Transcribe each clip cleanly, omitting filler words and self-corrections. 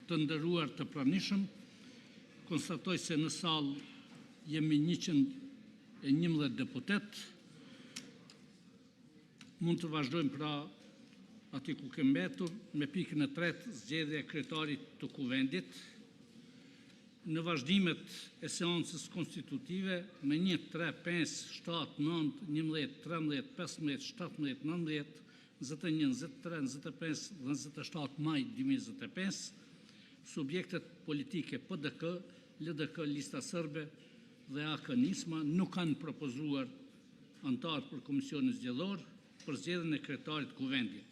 Të nderuar të pranishëm, konstatoj se në salë jemi 111 deputet. Mund të vazhdojmë pra ati ku kemi mbetur me pikën e 3, zgjedhja e kryetarit të kuvendit. Në vazhdimet e seancës konstitutive me 1, 3, 5, 7, 9, 11, 13, 15, 17, 19, 21, 23, 25 dhe 27 maj 2025, subjektet politike PDK, LDK, Lista Sërbe dhe AK Nisma nuk kanë propozuar antarë për komisionin zgjedhor për zgjedhjen e kryetarit të kuvendit.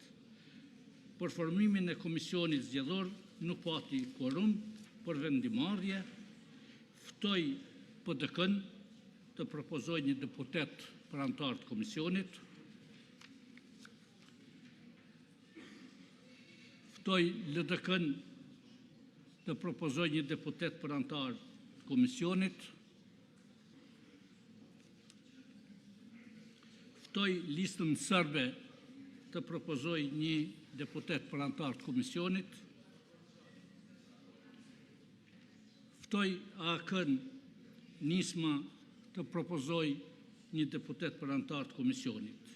Për formimin e komisionit zgjedhor nuk pati quorum për vendimarrje. Ftoj PDK-n të propozojë një deputet për antar të komisionit. Ftoj LDK-n të propozojë një deputet për antar të komisionit. Ftoj Listën Sërbe të propozojë një deputet për antar të komisionit. Ftoj AK-n Nisma të propozojë një deputet për antar të komisionit.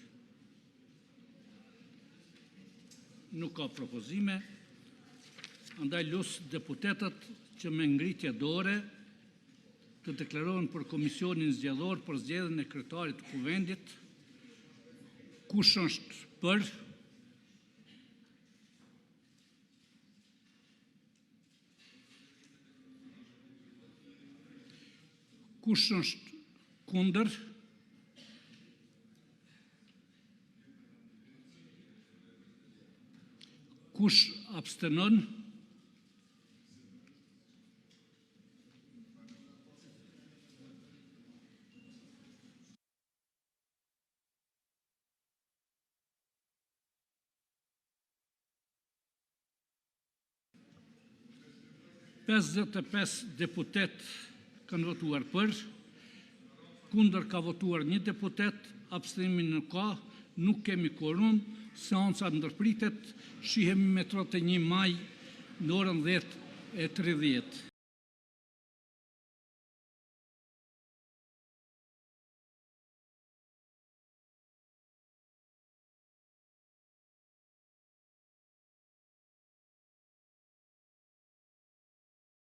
Nuk ka propozime, andaj lutem deputetët që me ngritje dore të deklarohen për komisionin zgjedhor për zgjedhjen e kryetarit të kuvendit. Kush është për? Kush është kundër? Kush abstenon? Pesëdhjetë deputet kanë votuar për, kundër ka votuar 1 deputet, abstenimin nuk ka, nuk kemi quorum, seanca ndërpritet, shihemi me 31 maj në orën 10:30.